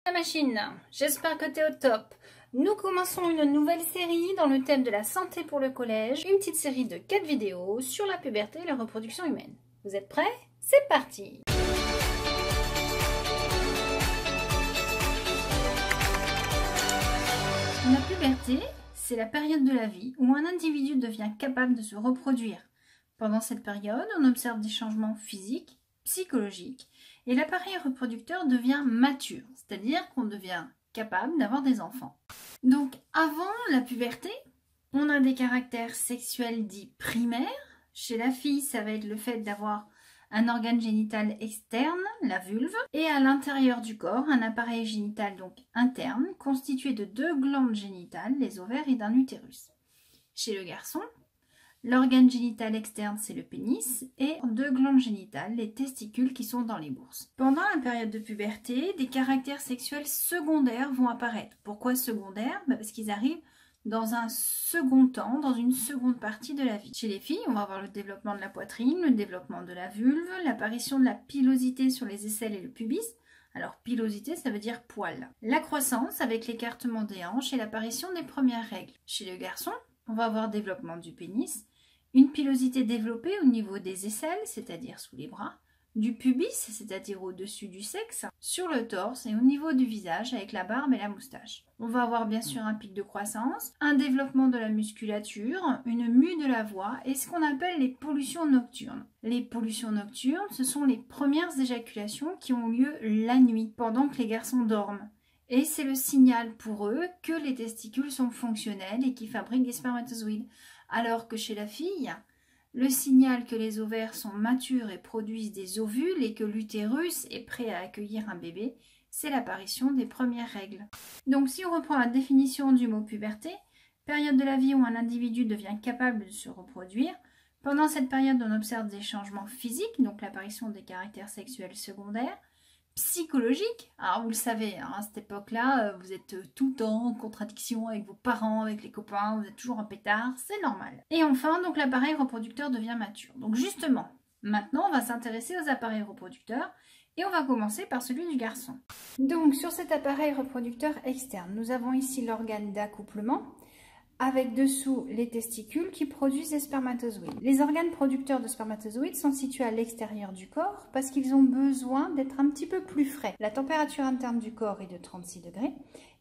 La machine, j'espère que tu es au top. Nous commençons une nouvelle série dans le thème de la santé pour le collège, une petite série de 4 vidéos sur la puberté et la reproduction humaine. Vous êtes prêts? C'est parti! La puberté, c'est la période de la vie où un individu devient capable de se reproduire. Pendant cette période, on observe des changements physiques, psychologiques, et l'appareil reproducteur devient mature, c'est-à-dire qu'on devient capable d'avoir des enfants. Donc avant la puberté, on a des caractères sexuels dits primaires. Chez la fille, ça va être le fait d'avoir un organe génital externe, la vulve, et à l'intérieur du corps, un appareil génital donc interne, constitué de 2 glandes génitales, les ovaires et d'un utérus. Chez le garçon, l'organe génital externe, c'est le pénis, et 2 glandes génitales, les testicules qui sont dans les bourses. Pendant la période de puberté, des caractères sexuels secondaires vont apparaître. Pourquoi secondaires? Parce qu'ils arrivent dans un second temps, dans une seconde partie de la vie. Chez les filles, on va avoir le développement de la poitrine, le développement de la vulve, l'apparition de la pilosité sur les aisselles et le pubis. Alors, pilosité, ça veut dire poil. La croissance avec l'écartement des hanches et l'apparition des premières règles. Chez le garçon, on va avoir développement du pénis, une pilosité développée au niveau des aisselles, c'est-à-dire sous les bras, du pubis, c'est-à-dire au-dessus du sexe, sur le torse et au niveau du visage avec la barbe et la moustache. On va avoir bien sûr un pic de croissance, un développement de la musculature, une mue de la voix et ce qu'on appelle les pollutions nocturnes. Les pollutions nocturnes, ce sont les premières éjaculations qui ont lieu la nuit, pendant que les garçons dorment. Et c'est le signal pour eux que les testicules sont fonctionnels et qu'ils fabriquent des spermatozoïdes. Alors que chez la fille, le signal que les ovaires sont matures et produisent des ovules et que l'utérus est prêt à accueillir un bébé, c'est l'apparition des premières règles. Donc si on reprend la définition du mot puberté, période de la vie où un individu devient capable de se reproduire. Pendant cette période, on observe des changements physiques, donc l'apparition des caractères sexuels secondaires, psychologique. Alors vous le savez, hein, à cette époque-là, vous êtes tout le temps en contradiction avec vos parents, avec les copains, vous êtes toujours un pétard, c'est normal. Et enfin, donc l'appareil reproducteur devient mature. Donc justement, maintenant on va s'intéresser aux appareils reproducteurs et on va commencer par celui du garçon. Donc sur cet appareil reproducteur externe, nous avons ici l'organe d'accouplement, avec dessous les testicules qui produisent des spermatozoïdes. Les organes producteurs de spermatozoïdes sont situés à l'extérieur du corps parce qu'ils ont besoin d'être un petit peu plus frais. La température interne du corps est de 36 degrés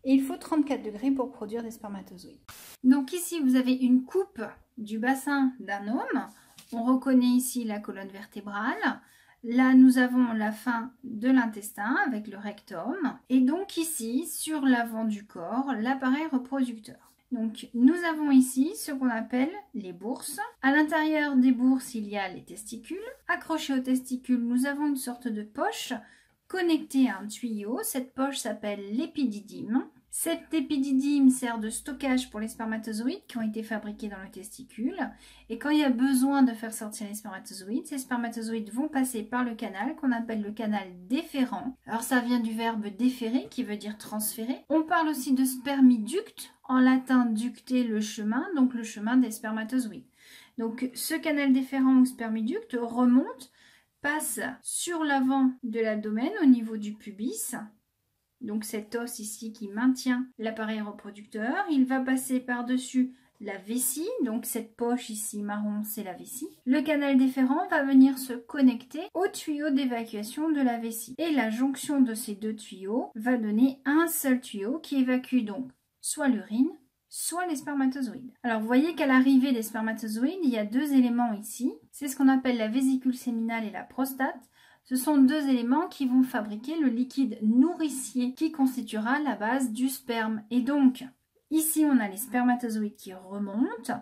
et il faut 34 degrés pour produire des spermatozoïdes. Donc ici, vous avez une coupe du bassin d'un homme. On reconnaît ici la colonne vertébrale. Là, nous avons la fin de l'intestin avec le rectum. Et donc ici, sur l'avant du corps, l'appareil reproducteur. Donc, nous avons ici ce qu'on appelle les bourses. À l'intérieur des bourses, il y a les testicules. Accrochés aux testicules, nous avons une sorte de poche connectée à un tuyau. Cette poche s'appelle l'épididyme. Cet épididyme sert de stockage pour les spermatozoïdes qui ont été fabriqués dans le testicule. Et quand il y a besoin de faire sortir les spermatozoïdes, ces spermatozoïdes vont passer par le canal qu'on appelle le canal déférent. Alors ça vient du verbe déférer qui veut dire transférer. On parle aussi de spermiducte. En latin, ducter le chemin, donc le chemin des spermatozoïdes. Donc ce canal déférent ou spermiducte remonte, passe sur l'avant de l'abdomen au niveau du pubis. Donc cet os ici qui maintient l'appareil reproducteur. Il va passer par-dessus la vessie, donc cette poche ici marron, c'est la vessie. Le canal déférent va venir se connecter au tuyau d'évacuation de la vessie. Et la jonction de ces 2 tuyaux va donner un seul tuyau qui évacue donc soit l'urine, soit les spermatozoïdes. Alors vous voyez qu'à l'arrivée des spermatozoïdes, il y a 2 éléments ici. C'est ce qu'on appelle la vésicule séminale et la prostate. Ce sont 2 éléments qui vont fabriquer le liquide nourricier qui constituera la base du sperme. Et donc, ici on a les spermatozoïdes qui remontent.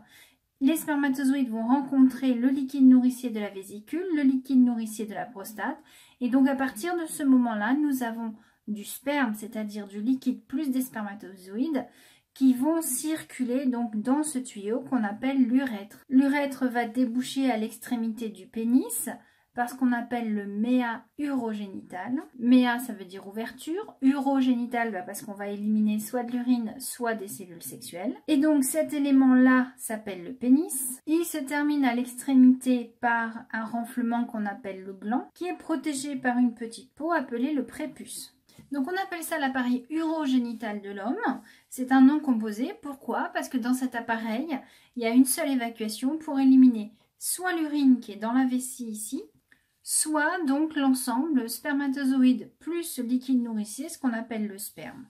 Les spermatozoïdes vont rencontrer le liquide nourricier de la vésicule, le liquide nourricier de la prostate. Et donc à partir de ce moment-là, nous avons du sperme, c'est-à-dire du liquide plus des spermatozoïdes, qui vont circuler donc dans ce tuyau qu'on appelle l'urètre. L'urètre va déboucher à l'extrémité du pénis par ce qu'on appelle le méa urogénital. Méa, ça veut dire ouverture. Urogénital, parce qu'on va éliminer soit de l'urine, soit des cellules sexuelles. Et donc cet élément-là s'appelle le pénis. Il se termine à l'extrémité par un renflement qu'on appelle le gland, qui est protégé par une petite peau appelée le prépuce. Donc on appelle ça l'appareil urogénital de l'homme. C'est un nom composé. Pourquoi? Parce que dans cet appareil, il y a une seule évacuation pour éliminer soit l'urine qui est dans la vessie ici, soit donc l'ensemble spermatozoïde plus liquide nourricier, ce qu'on appelle le sperme.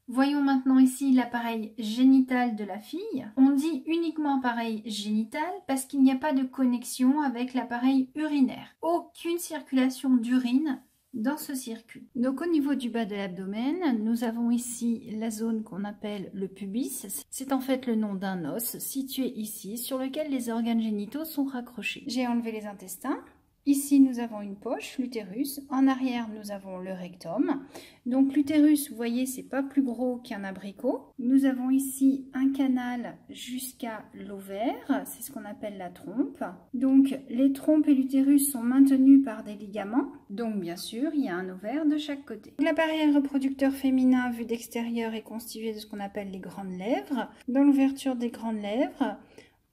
Voyons maintenant ici l'appareil génital de la fille. On dit uniquement appareil génital parce qu'il n'y a pas de connexion avec l'appareil urinaire. Aucune circulation d'urine dans ce circuit. Donc au niveau du bas de l'abdomen, nous avons ici la zone qu'on appelle le pubis. C'est en fait le nom d'un os situé ici sur lequel les organes génitaux sont raccrochés. J'ai enlevé les intestins. Ici, nous avons une poche, l'utérus. En arrière, nous avons le rectum. Donc, l'utérus, vous voyez, c'est pas plus gros qu'un abricot. Nous avons ici un canal jusqu'à l'ovaire. C'est ce qu'on appelle la trompe. Donc, les trompes et l'utérus sont maintenus par des ligaments. Donc, bien sûr, il y a un ovaire de chaque côté. L'appareil reproducteur féminin, vu d'extérieur, est constitué de ce qu'on appelle les grandes lèvres. Dans l'ouverture des grandes lèvres,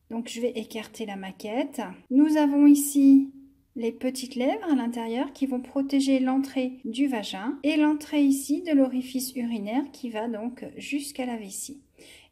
donc je vais écarter la maquette. Nous avons ici les petites lèvres à l'intérieur qui vont protéger l'entrée du vagin et l'entrée ici de l'orifice urinaire qui va donc jusqu'à la vessie.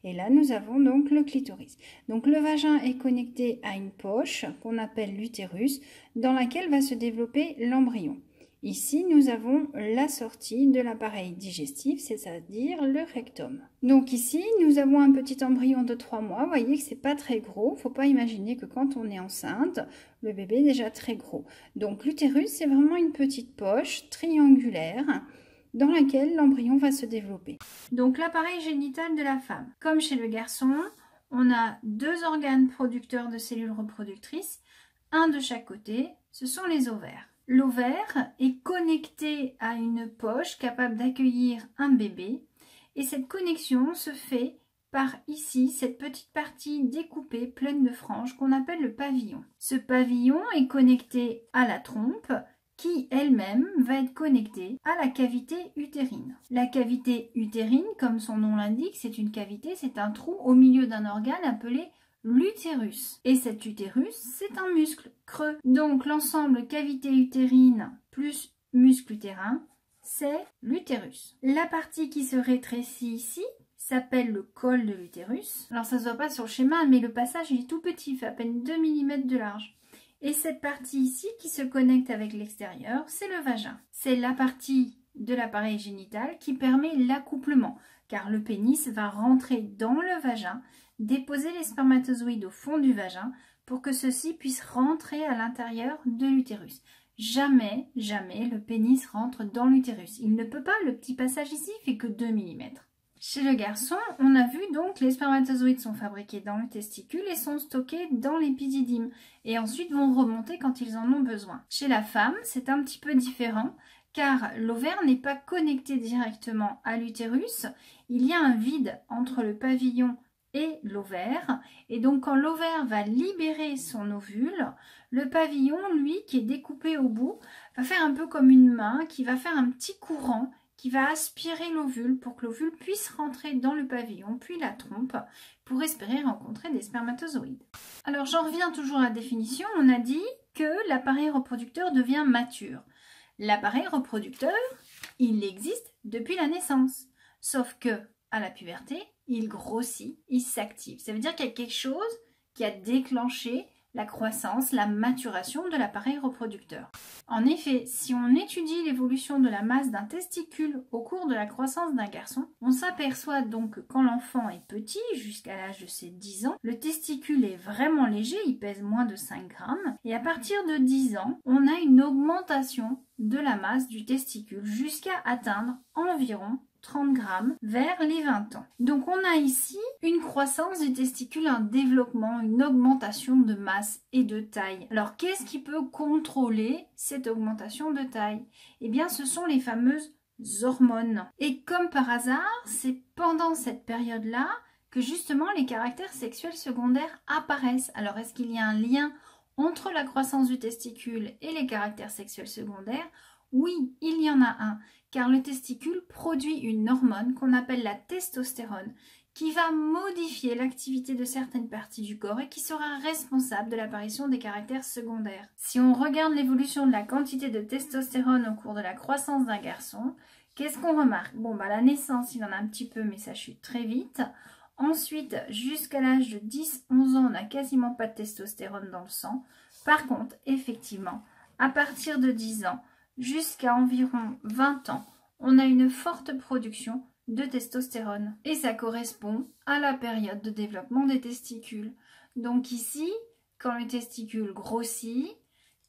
Et là, nous avons donc le clitoris. Donc le vagin est connecté à une poche qu'on appelle l'utérus dans laquelle va se développer l'embryon. Ici, nous avons la sortie de l'appareil digestif, c'est-à-dire le rectum. Donc ici, nous avons un petit embryon de 3 mois. Vous voyez que c'est pas très gros. Faut pas imaginer que quand on est enceinte, le bébé est déjà très gros. Donc l'utérus, c'est vraiment une petite poche triangulaire dans laquelle l'embryon va se développer. Donc l'appareil génital de la femme. Comme chez le garçon, on a 2 organes producteurs de cellules reproductrices, un de chaque côté, ce sont les ovaires. L'ovaire est connecté à une poche capable d'accueillir un bébé et cette connexion se fait par ici, cette petite partie découpée pleine de franges qu'on appelle le pavillon. Ce pavillon est connecté à la trompe qui elle-même va être connectée à la cavité utérine. La cavité utérine, comme son nom l'indique, c'est une cavité, c'est un trou au milieu d'un organe appelé l'utérus. Et cet utérus, c'est un muscle creux. Donc l'ensemble cavité utérine plus muscle utérin, c'est l'utérus. La partie qui se rétrécit ici s'appelle le col de l'utérus. Alors ça ne se voit pas sur le schéma, mais le passage il est tout petit, il fait à peine 2 mm de large. Et cette partie ici qui se connecte avec l'extérieur, c'est le vagin. C'est la partie de l'appareil génital qui permet l'accouplement, car le pénis va rentrer dans le vagin, déposer les spermatozoïdes au fond du vagin pour que ceux-ci puissent rentrer à l'intérieur de l'utérus. Jamais, jamais le pénis rentre dans l'utérus. Il ne peut pas, le petit passage ici fait que 2 mm. Chez le garçon, on a vu donc les spermatozoïdes sont fabriqués dans le testicule et sont stockés dans l'épididyme et ensuite vont remonter quand ils en ont besoin. Chez la femme, c'est un petit peu différent car l'ovaire n'est pas connecté directement à l'utérus. Il y a un vide entre le pavillon et l'ovaire et donc quand l'ovaire va libérer son ovule, le pavillon, lui, qui est découpé au bout, va faire un peu comme une main qui va faire un petit courant qui va aspirer l'ovule pour que l'ovule puisse rentrer dans le pavillon, puis la trompe, pour espérer rencontrer des spermatozoïdes. Alors j'en reviens toujours à la définition, on a dit que l'appareil reproducteur devient mature. L'appareil reproducteur, il existe depuis la naissance, sauf que à la puberté, il grossit, il s'active. Ça veut dire qu'il y a quelque chose qui a déclenché la croissance, la maturation de l'appareil reproducteur. En effet, si on étudie l'évolution de la masse d'un testicule au cours de la croissance d'un garçon, on s'aperçoit donc que quand l'enfant est petit, jusqu'à l'âge de ses 10 ans, le testicule est vraiment léger, il pèse moins de 5 grammes, et à partir de 10 ans, on a une augmentation de la masse du testicule jusqu'à atteindre environ 30 grammes vers les 20 ans. Donc on a ici une croissance du testicule, un développement, une augmentation de masse et de taille. Alors qu'est-ce qui peut contrôler cette augmentation de taille? Eh bien ce sont les fameuses hormones. Et comme par hasard, c'est pendant cette période-là que justement les caractères sexuels secondaires apparaissent. Alors est-ce qu'il y a un lien entre la croissance du testicule et les caractères sexuels secondaires? Oui, il y en a un, car le testicule produit une hormone qu'on appelle la testostérone, qui va modifier l'activité de certaines parties du corps et qui sera responsable de l'apparition des caractères secondaires. Si on regarde l'évolution de la quantité de testostérone au cours de la croissance d'un garçon, Qu'est-ce qu'on remarque? Bon, bah, la naissance, il en a un petit peu, mais ça chute très vite. Ensuite, jusqu'à l'âge de 10-11 ans, on n'a quasiment pas de testostérone dans le sang. Par contre, effectivement, à partir de 10 ans jusqu'à environ 20 ans, on a une forte production de testostérone. Et ça correspond à la période de développement des testicules. Donc ici, quand le testicule grossit,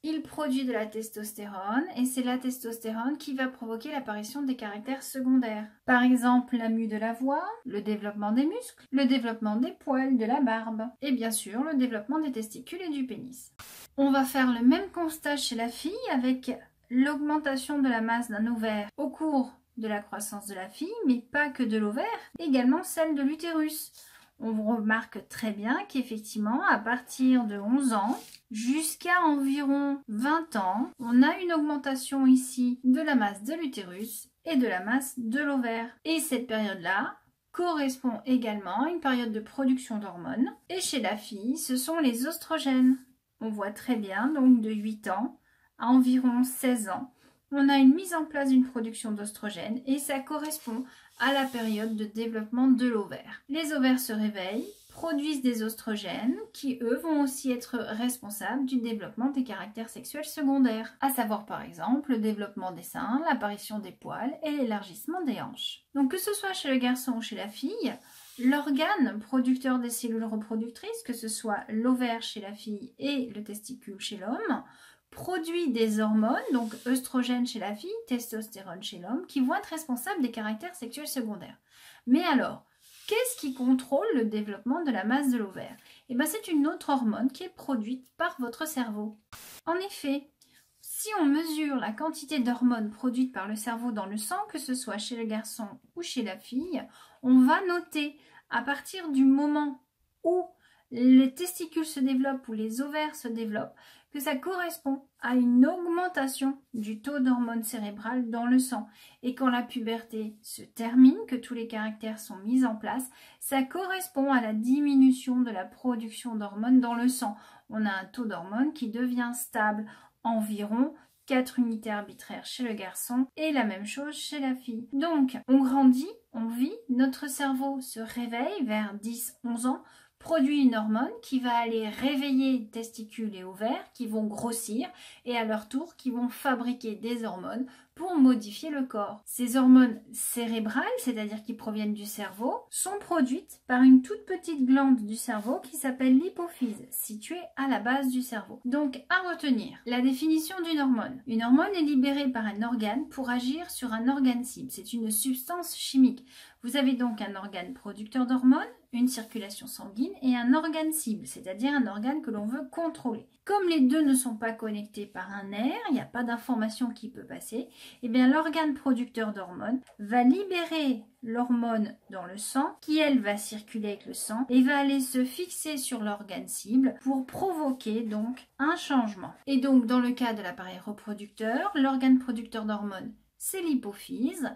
il produit de la testostérone et c'est la testostérone qui va provoquer l'apparition des caractères secondaires. Par exemple, la mue de la voix, le développement des muscles, le développement des poils, de la barbe et bien sûr le développement des testicules et du pénis. On va faire le même constat chez la fille avec l'augmentation de la masse d'un ovaire au cours de la croissance de la fille, mais pas que de l'ovaire, également celle de l'utérus. On remarque très bien qu'effectivement, à partir de 11 ans jusqu'à environ 20 ans, on a une augmentation ici de la masse de l'utérus et de la masse de l'ovaire. Et cette période-là correspond également à une période de production d'hormones. Et chez la fille, ce sont les oestrogènes. On voit très bien, donc de 8 ans à environ 16 ans, on a une mise en place d'une production d'oestrogènes et ça correspond à la période de développement de l'ovaire. Les ovaires se réveillent, produisent des oestrogènes qui, eux, vont aussi être responsables du développement des caractères sexuels secondaires, à savoir par exemple le développement des seins, l'apparition des poils et l'élargissement des hanches. Donc que ce soit chez le garçon ou chez la fille, l'organe producteur des cellules reproductrices, que ce soit l'ovaire chez la fille et le testicule chez l'homme, produit des hormones, donc œstrogènes chez la fille, testostérone chez l'homme, qui vont être responsables des caractères sexuels secondaires. Mais alors, qu'est-ce qui contrôle le développement de la masse de l'ovaire? Eh bien, c'est une autre hormone qui est produite par votre cerveau. En effet, si on mesure la quantité d'hormones produites par le cerveau dans le sang, que ce soit chez le garçon ou chez la fille, on va noter à partir du moment où les testicules se développent ou les ovaires se développent, que ça correspond à une augmentation du taux d'hormones cérébrales dans le sang. Et quand la puberté se termine, que tous les caractères sont mis en place, ça correspond à la diminution de la production d'hormones dans le sang. On a un taux d'hormones qui devient stable, environ 4 unités arbitraires chez le garçon et la même chose chez la fille. Donc, on grandit, on vit, notre cerveau se réveille vers 10-11 ans, produit une hormone qui va aller réveiller testicules et ovaires qui vont grossir et à leur tour qui vont fabriquer des hormones pour modifier le corps. Ces hormones cérébrales, c'est-à-dire qui proviennent du cerveau, sont produites par une toute petite glande du cerveau qui s'appelle l'hypophyse, située à la base du cerveau. Donc à retenir, la définition d'une hormone. Une hormone est libérée par un organe pour agir sur un organe cible. C'est une substance chimique. Vous avez donc un organe producteur d'hormones, une circulation sanguine et un organe cible, c'est-à-dire un organe que l'on veut contrôler. Comme les deux ne sont pas connectés par un nerf, il n'y a pas d'information qui peut passer, et bien l'organe producteur d'hormones va libérer l'hormone dans le sang, qui elle va circuler avec le sang et va aller se fixer sur l'organe cible pour provoquer donc un changement. Et donc dans le cas de l'appareil reproducteur, l'organe producteur d'hormones, c'est l'hypophyse.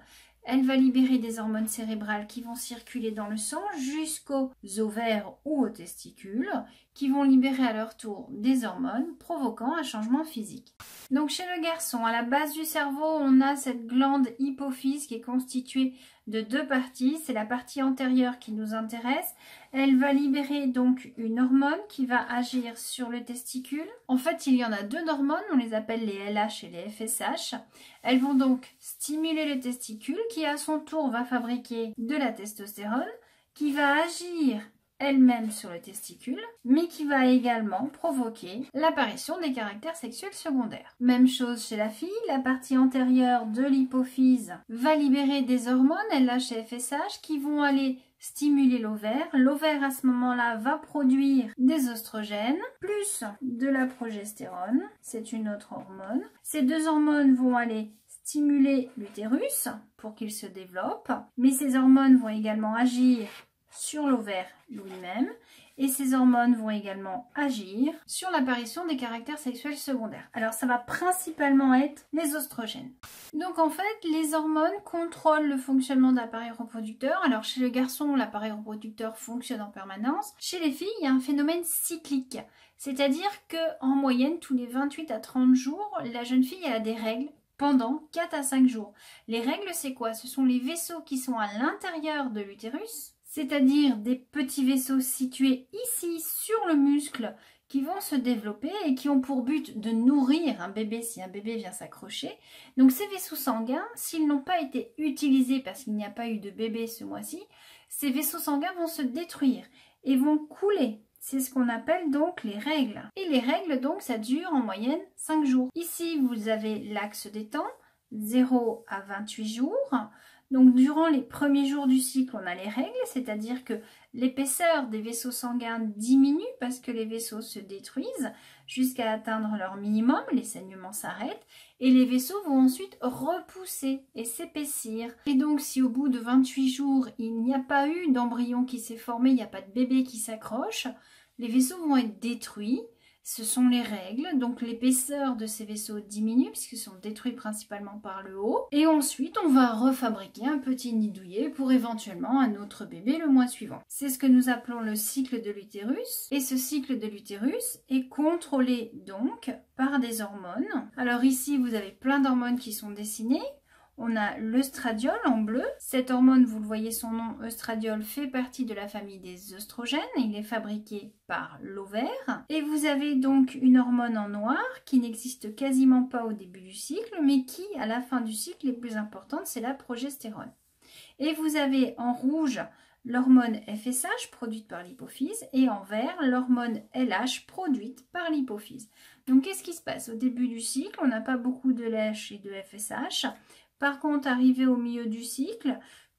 Elle va libérer des hormones cérébrales qui vont circuler dans le sang jusqu'aux ovaires ou aux testicules, qui vont libérer à leur tour des hormones provoquant un changement physique. Donc chez le garçon, à la base du cerveau, on a cette glande hypophyse qui est constituée de deux parties. C'est la partie antérieure qui nous intéresse. Elle va libérer donc une hormone qui va agir sur le testicule. En fait, il y en a deux hormones, on les appelle les LH et les FSH. Elles vont donc stimuler le testicule qui à son tour va fabriquer de la testostérone qui va agir elle-même sur le testicule, mais qui va également provoquer l'apparition des caractères sexuels secondaires. Même chose chez la fille, la partie antérieure de l'hypophyse va libérer des hormones LH et FSH qui vont aller stimuler l'ovaire. L'ovaire à ce moment-là va produire des oestrogènes plus de la progestérone, c'est une autre hormone. Ces deux hormones vont aller stimuler l'utérus pour qu'il se développe, mais ces hormones vont également agir sur l'ovaire lui-même et ces hormones vont également agir sur l'apparition des caractères sexuels secondaires. Alors ça va principalement être les oestrogènes. Donc en fait, les hormones contrôlent le fonctionnement de l'appareil reproducteur. Alors chez le garçon, l'appareil reproducteur fonctionne en permanence. Chez les filles, il y a un phénomène cyclique. C'est-à-dire qu'en moyenne, tous les 28 à 30 jours, la jeune fille elle a des règles pendant 4 à 5 jours. Les règles, c'est quoi? Ce sont les vaisseaux qui sont à l'intérieur de l'utérus, c'est-à-dire des petits vaisseaux situés ici sur le muscle qui vont se développer et qui ont pour but de nourrir un bébé si un bébé vient s'accrocher. Donc ces vaisseaux sanguins, s'ils n'ont pas été utilisés parce qu'il n'y a pas eu de bébé ce mois-ci, ces vaisseaux sanguins vont se détruire et vont couler. C'est ce qu'on appelle donc les règles. Et les règles, donc, ça dure en moyenne 5 jours. Ici, vous avez l'axe des temps, 0 à 28 jours. Donc, durant les premiers jours du cycle, on a les règles, c'est-à-dire que l'épaisseur des vaisseaux sanguins diminue parce que les vaisseaux se détruisent jusqu'à atteindre leur minimum, les saignements s'arrêtent et les vaisseaux vont ensuite repousser et s'épaissir. Et donc, si au bout de 28 jours, il n'y a pas eu d'embryon qui s'est formé, il n'y a pas de bébé qui s'accroche, les vaisseaux vont être détruits. Ce sont les règles, donc l'épaisseur de ces vaisseaux diminue puisqu'ils sont détruits principalement par le haut. Et ensuite, on va refabriquer un petit nid douillet pour éventuellement un autre bébé le mois suivant. C'est ce que nous appelons le cycle de l'utérus. Et ce cycle de l'utérus est contrôlé donc par des hormones. Alors ici, vous avez plein d'hormones qui sont dessinées. On a l'œstradiol en bleu. Cette hormone, vous le voyez, son nom, œstradiol, fait partie de la famille des œstrogènes. Il est fabriqué par l'ovaire. Et vous avez donc une hormone en noir qui n'existe quasiment pas au début du cycle, mais qui, à la fin du cycle, est plus importante, c'est la progestérone. Et vous avez en rouge l'hormone FSH produite par l'hypophyse et en vert l'hormone LH produite par l'hypophyse. Donc qu'est-ce qui se passe? Au début du cycle, on n'a pas beaucoup de LH et de FSH. Par contre, arrivé au milieu du cycle,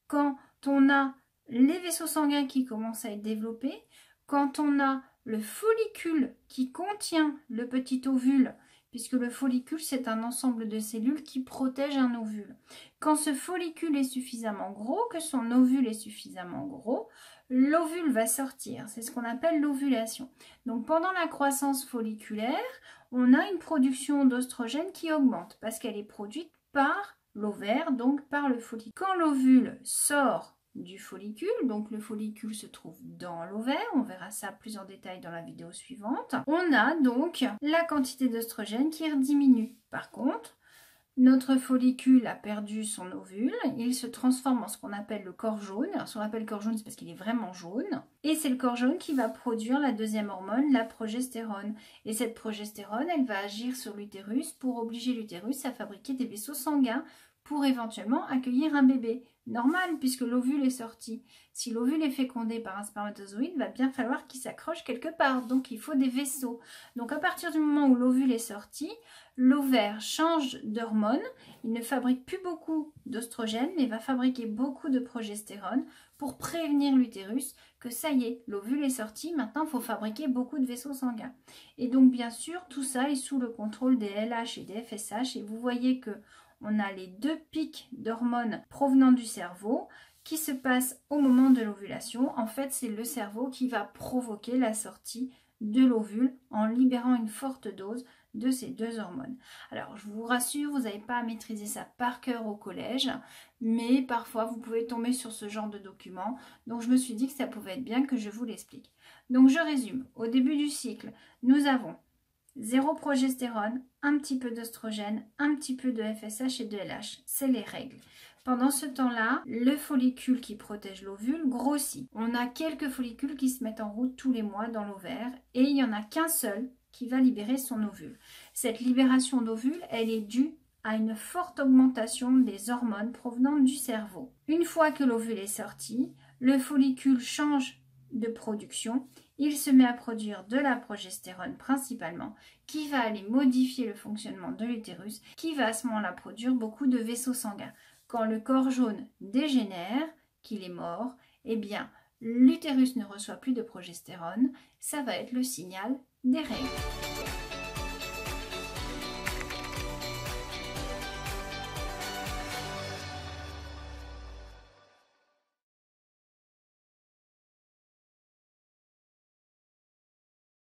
quand on a les vaisseaux sanguins qui commencent à être développés, quand on a le follicule qui contient le petit ovule, puisque le follicule, c'est un ensemble de cellules qui protègent un ovule. Quand ce follicule est suffisamment gros, que son ovule est suffisamment gros, l'ovule va sortir. C'est ce qu'on appelle l'ovulation. Donc, pendant la croissance folliculaire, on a une production d'oestrogène qui augmente parce qu'elle est produite par l'ovaire, donc par le follicule. Quand l'ovule sort du follicule, donc le follicule se trouve dans l'ovaire, on verra ça plus en détail dans la vidéo suivante, on a donc la quantité d'œstrogène qui diminue. Par contre, notre follicule a perdu son ovule, il se transforme en ce qu'on appelle le corps jaune. Alors, si on l'appelle corps jaune, c'est parce qu'il est vraiment jaune. Et c'est le corps jaune qui va produire la deuxième hormone, la progestérone. Et cette progestérone, elle va agir sur l'utérus pour obliger l'utérus à fabriquer des vaisseaux sanguins pour éventuellement accueillir un bébé. Normal, puisque l'ovule est sorti. Si l'ovule est fécondé par un spermatozoïde, il va bien falloir qu'il s'accroche quelque part. Donc, il faut des vaisseaux. Donc, à partir du moment où l'ovule est sorti, l'ovaire change d'hormone. Il ne fabrique plus beaucoup d'oestrogène, mais va fabriquer beaucoup de progestérone pour prévenir l'utérus que ça y est, l'ovule est sorti. Maintenant, il faut fabriquer beaucoup de vaisseaux sanguins. Et donc, bien sûr, tout ça est sous le contrôle des LH et des FSH. Et vous voyez que on a les deux pics d'hormones provenant du cerveau qui se passent au moment de l'ovulation. En fait, c'est le cerveau qui va provoquer la sortie de l'ovule en libérant une forte dose de ces deux hormones. Alors, je vous rassure, vous n'avez pas à maîtriser ça par cœur au collège, mais parfois, vous pouvez tomber sur ce genre de document. Donc, je me suis dit que ça pouvait être bien que je vous l'explique. Donc, je résume. Au début du cycle, nous avons 0 progestérone, un petit peu d'œstrogène, un petit peu de FSH et de LH. C'est les règles. Pendant ce temps-là, le follicule qui protège l'ovule grossit. On a quelques follicules qui se mettent en route tous les mois dans l'ovaire et il n'y en a qu'un seul qui va libérer son ovule. Cette libération d'ovule, elle est due à une forte augmentation des hormones provenant du cerveau. Une fois que l'ovule est sorti, le follicule change de production, il se met à produire de la progestérone principalement, qui va aller modifier le fonctionnement de l'utérus, qui va à ce moment-là produire beaucoup de vaisseaux sanguins. Quand le corps jaune dégénère, qu'il est mort, eh bien l'utérus ne reçoit plus de progestérone, ça va être le signal des règles.